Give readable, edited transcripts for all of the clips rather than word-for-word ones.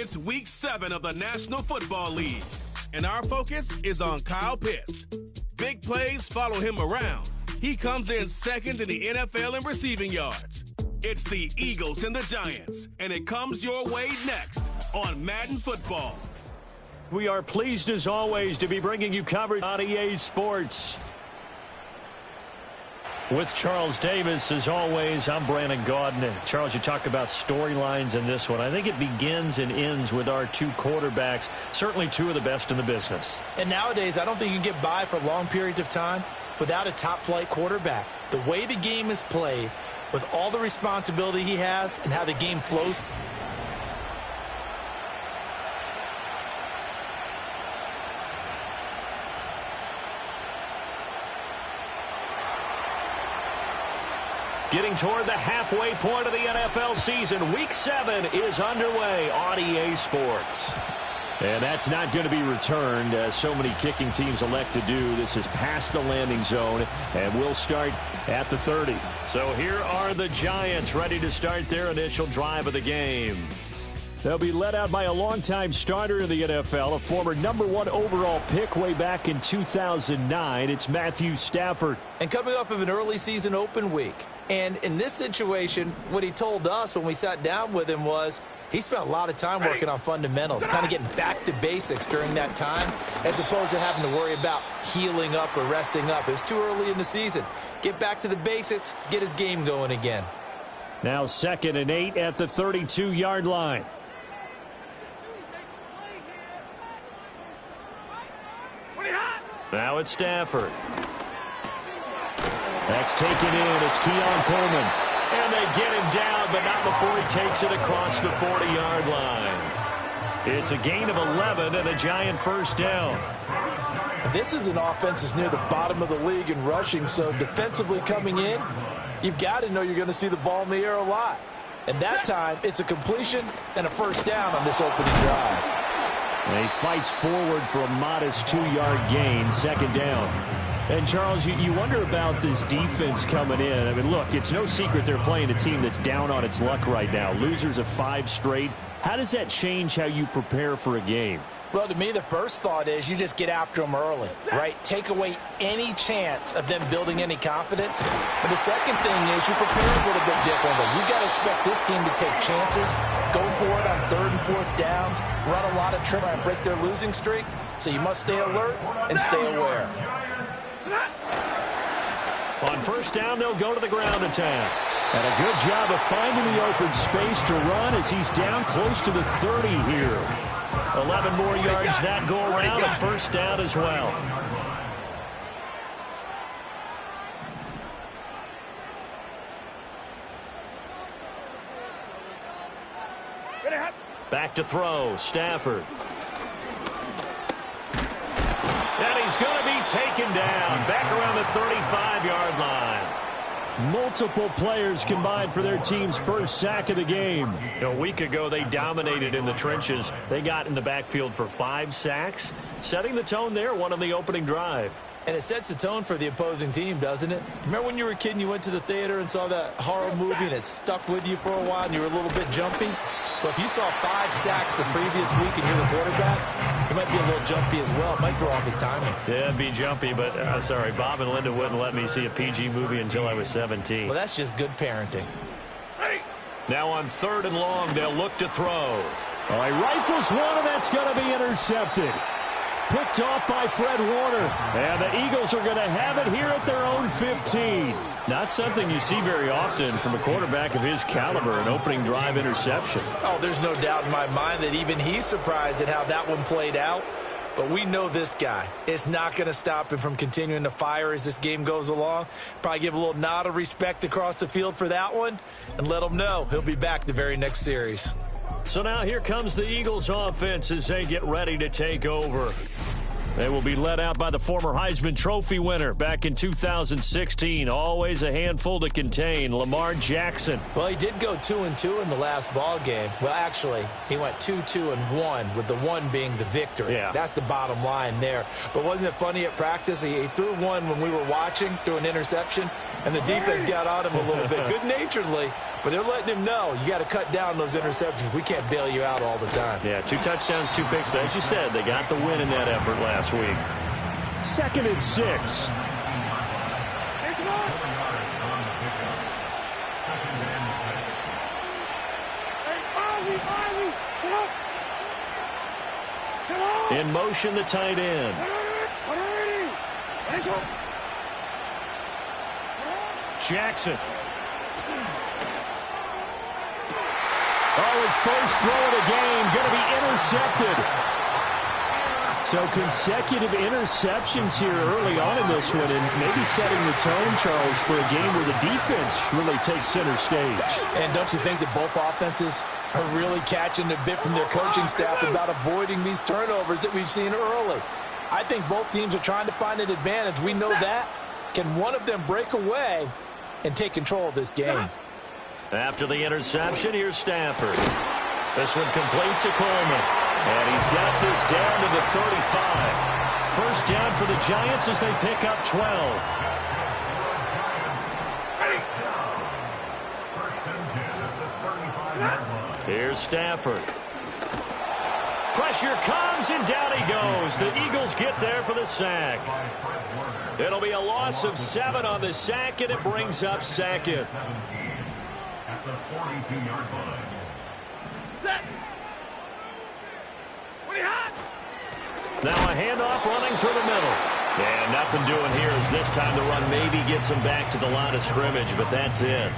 It's Week 7 of the National Football League, and our focus is on Kyle Pitts. Big plays follow him around. He comes in second in the NFL in receiving yards. It's the Eagles and the Giants, and it comes your way next on Madden Football. We are pleased as always to be bringing you coverage on EA Sports. With Charles Davis, as always, I'm Brandon Gaudin. Charles, you talk about storylines in this one. I think it begins and ends with our two quarterbacks, certainly two of the best in the business. And nowadays, I don't think you can get by for long periods of time without a top-flight quarterback. The way the game is played, with all the responsibility he has and how the game flows. Getting toward the halfway point of the NFL season. Week 7 is underway on EA Sports. And that's not going to be returned, as so many kicking teams elect to do. This is past the landing zone, and we'll start at the 30. So here are the Giants ready to start their initial drive of the game. They'll be led out by a longtime starter in the NFL, a former #1 overall pick way back in 2009. It's Matthew Stafford. And coming off of an early season open week. And in this situation, what he told us when we sat down with him was he spent a lot of time working on fundamentals, kind of getting back to basics during that time, as opposed to having to worry about healing up or resting up. It was too early in the season. Get back to the basics, get his game going again. Now 2nd and 8 at the 32-yard line. Now it's Stafford. That's taken in. It's Keon Coleman. And they get him down, but not before he takes it across the 40-yard line. It's a gain of 11 and a Giant first down. This is an offense that's near the bottom of the league in rushing, so defensively coming in, you've got to know you're going to see the ball in the air a lot. And that time, it's a completion and a first down on this opening drive. And he fights forward for a modest 2-yard gain, 2nd down. And, Charles, you wonder about this defense coming in. I mean, look, it's no secret they're playing a team that's down on its luck right now. Losers of 5 straight. How does that change how you prepare for a game? Well, to me, the first thought is you just get after them early, right? Take away any chance of them building any confidence. But the second thing is you prepare a little bit differently. You got to expect this team to take chances, go for it on 3rd and 4th downs, run a lot of trip and break their losing streak. So you must stay alert and stay aware. On first down, they'll go to the ground attack. And a good job of finding the open space to run as he's down close to the 30 here. 11 more yards that go around, and first down as well. Back to throw, Stafford. And he's going to be taken down back around the 35-yard line. Multiple players combined for their team's first sack of the game. A week ago, they dominated in the trenches. They got in the backfield for 5 sacks, setting the tone there, one on the opening drive. And it sets the tone for the opposing team, doesn't it? Remember when you were a kid and you went to the theater and saw that horror movie and it stuck with you for a while and you were a little bit jumpy? Well, if you saw 5 sacks the previous week and you're the quarterback, he might be a little jumpy as well. It might throw off his timing. Yeah, it'd be jumpy, but sorry, Bob and Linda wouldn't let me see a PG movie until I was 17. Well, that's just good parenting. Now on 3rd and long, they'll look to throw. All right, rifles one, and that's going to be intercepted. Picked off by Fred Warner. And the Eagles are going to have it here at their own 15. Not something you see very often from a quarterback of his caliber, an opening drive interception. Oh, there's no doubt in my mind that even he's surprised at how that one played out. But we know this guy. It's not going to stop him from continuing to fire as this game goes along. Probably give a little nod of respect across the field for that one and let him know he'll be back the very next series. So now here comes the Eagles offense as they get ready to take over. They will be led out by the former Heisman Trophy winner back in 2016. Always a handful to contain, Lamar Jackson. Well, he did go 2-2 in the last ball game. Well, actually, he went 2-2-1, with the 1 being the victory. Yeah. That's the bottom line there. But wasn't it funny at practice? He threw one when we were watching, threw an interception, and the defense got on him a little bit. Good-naturedly But they're letting him know, you got to cut down those interceptions. We can't bail you out all the time. Yeah, 2 touchdowns, 2 picks. But as you said, they got the win in that effort last week. 2nd and 6. In motion, the tight end. Jackson. Oh, his first throw of the game going to be intercepted. So consecutive interceptions here early on in this one, and maybe setting the tone, Charles, for a game where the defense really takes center stage. And don't you think that both offenses are really catching a bit from their coaching staff about avoiding these turnovers that we've seen early? I think both teams are trying to find an advantage. We know that. Can one of them break away and take control of this game? After the interception, here's Stafford. This one complete to Coleman. And he's got this down to the 35. First down for the Giants as they pick up 12. Here's Stafford. Pressure comes, and down he goes. The Eagles get there for the sack. It'll be a loss of 7 on the sack, and it brings up 2nd. At the 42-yard line. Set. Now a handoff running through the middle. And nothing doing here as this time the run maybe gets him back to the line of scrimmage, but that's it.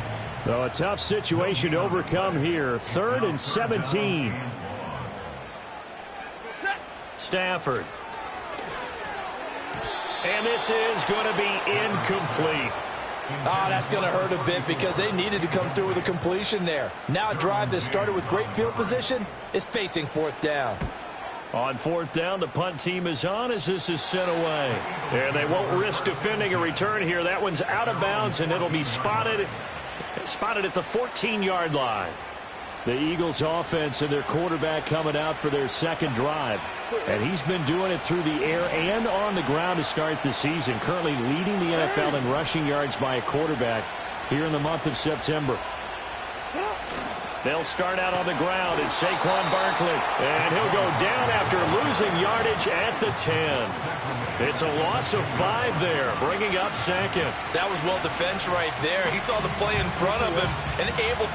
So a tough situation to overcome here. 3rd and 17. Stafford. And this is going to be incomplete. Oh, that's going to hurt a bit because they needed to come through with a completion there. Now a drive that started with great field position is facing 4th down. On 4th down, the punt team is on as this is sent away. And they won't risk defending a return here. That one's out of bounds, and it'll be spotted at the 14-yard line. The Eagles offense and their quarterback coming out for their 2nd drive. And he's been doing it through the air and on the ground to start the season. Currently leading the NFL in rushing yards by a quarterback here in the month of September. They'll start out on the ground. It's Saquon Barkley. And he'll go down after losing yardage at the 10. It's a loss of 5 there, bringing up 2nd. That was well defense right there. He saw the play in front of him and able...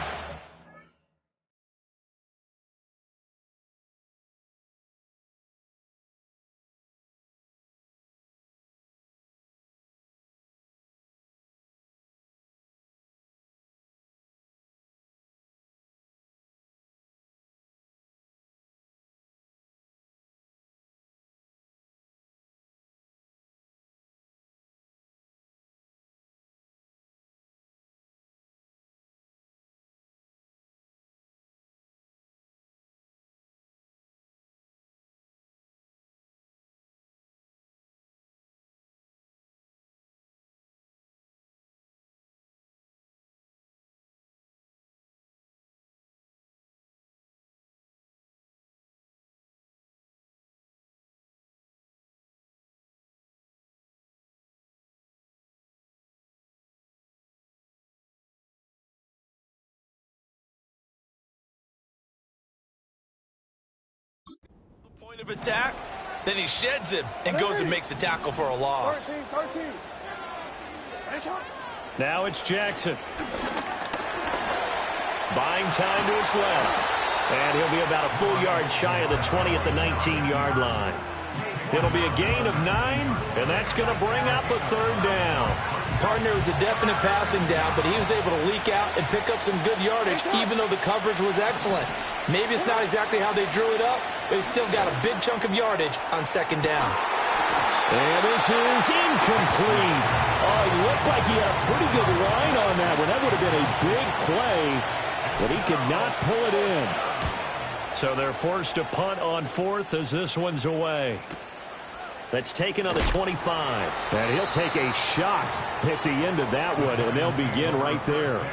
point of attack, then he sheds him and goes and makes a tackle for a loss. 13. Now it's Jackson. Buying time to his left. And he'll be about a full yard shy of the 20 at the 19-yard line. It'll be a gain of 9, and that's going to bring up a 3rd down. Partner was a definite passing down, but he was able to leak out and pick up some good yardage, even though the coverage was excellent. Maybe it's not exactly how they drew it up, but he still got a big chunk of yardage on 2nd down. And this is incomplete. Oh, he looked like he had a pretty good line on that one. That would have been a big play, but he could not pull it in. So they're forced to punt on 4th as this one's away. That's taken on the 25. And he'll take a shot at the end of that one, and they'll begin right there.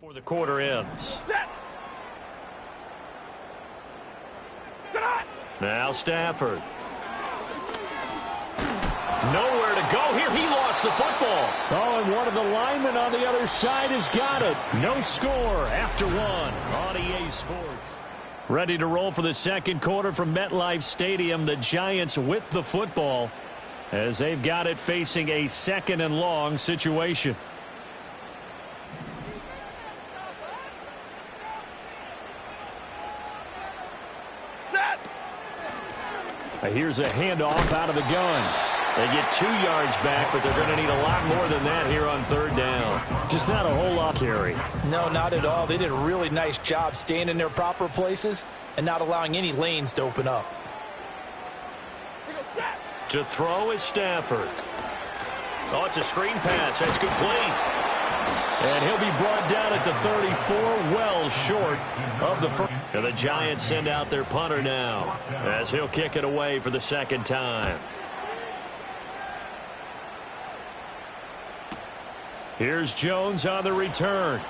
before the quarter ends. Set. Set. Now Stafford. Nowhere to go here. He lost the football. Oh, and one of the linemen on the other side has got it. No score after one on EA Sports. Ready to roll for the second quarter from MetLife Stadium. The Giants with the football as they've got it facing a second and long situation. Here's a handoff out of the gun. They get 2 yards back, but they're going to need a lot more than that here on third down. Just not a whole lot carry. No, not at all. They did a really nice job staying in their proper places and not allowing any lanes to open up. To throw is Stafford. Oh, it's a screen pass. That's complete. And he'll be brought down at the 34, well short of the first. And the Giants send out their punter now as he'll kick it away for the second time. Here's Jones on the return.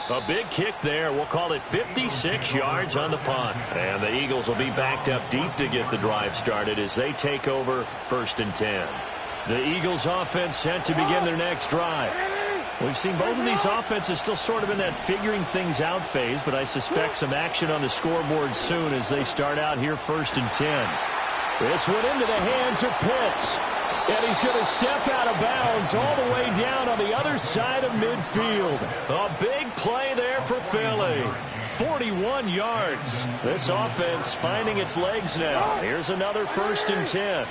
A big kick there. We'll call it 56 yards on the punt. And the Eagles will be backed up deep to get the drive started as they take over 1st and 10. The Eagles offense set to begin their next drive. We've seen both of these offenses still sort of in that figuring things out phase, but I suspect some action on the scoreboard soon as they start out here 1st and 10. This one into the hands of Pitts. And he's going to step out of bounds all the way down on the other side of midfield. A big play there for Philly. 41 yards. This offense finding its legs now. Here's another 1st and 10.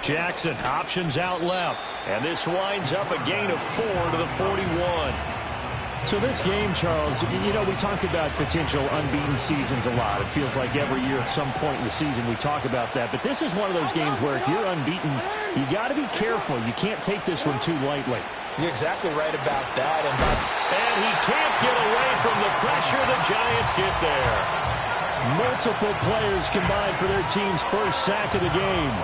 Jackson options out left. And this winds up a gain of 4 to the 41. So this game, Charles, you know, we talk about potential unbeaten seasons a lot. It feels like every year at some point in the season we talk about that. But this is one of those games where if you're unbeaten, you got to be careful. You can't take this one too lightly. You're exactly right about that. And he can't get away from the pressure. The Giants get there. Multiple players combined for their team's first sack of the game.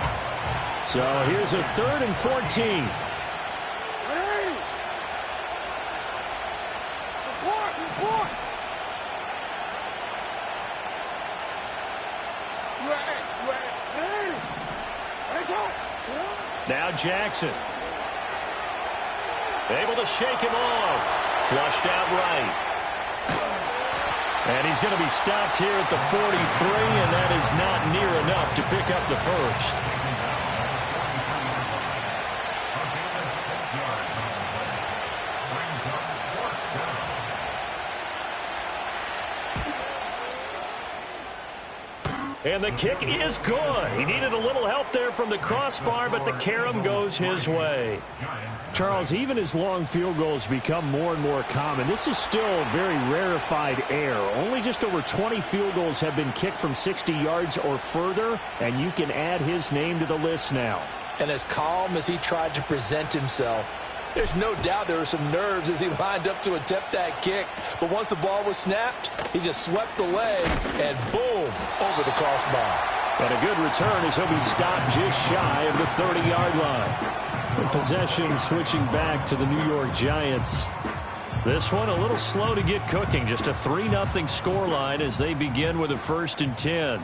So here's a 3rd and 14. Now Jackson. Able to shake him off. Flushed out right. And he's going to be stopped here at the 43, and that is not near enough to pick up the first. And the kick is good. He needed a little help there from the crossbar, but the carom goes his way. Charles, even as long field goals become more and more common, this is still a very rarefied air. Only just over 20 field goals have been kicked from 60 yards or further, and you can add his name to the list now. And as calm as he tried to present himself, there's no doubt there were some nerves as he lined up to attempt that kick. But once the ball was snapped, he just swept the leg and boom, over the crossbar. And a good return as he'll be stopped just shy of the 30-yard line. The possession switching back to the New York Giants. This one a little slow to get cooking. Just a 3-0 scoreline as they begin with a 1st and 10.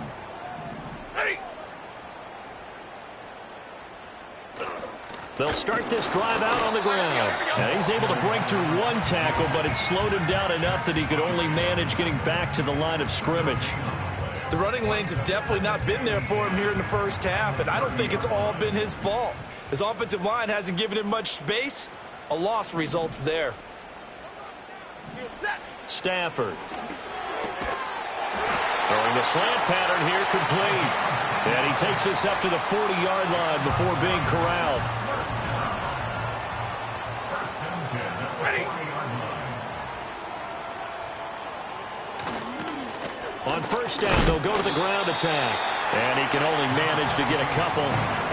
They'll start this drive out on the ground. And he's able to break through one tackle, but it slowed him down enough that he could only manage getting back to the line of scrimmage. The running lanes have definitely not been there for him here in the first half, and I don't think it's all been his fault. His offensive line hasn't given him much space. A loss results there. Stafford. Throwing the slant pattern here complete. And he takes this up to the 40-yard line before being corralled. On 1st down, they'll go to the ground attack. And he can only manage to get a couple.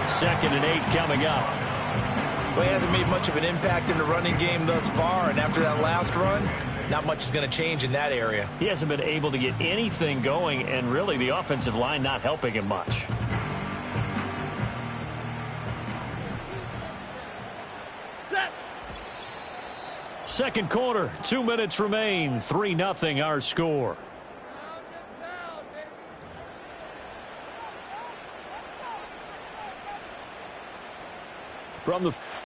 2nd and 8 coming up. Well, he hasn't made much of an impact in the running game thus far, and after that last run, not much is going to change in that area. He hasn't been able to get anything going, and really the offensive line not helping him much. Second quarter, 2 minutes remain. 3-0 our score. From the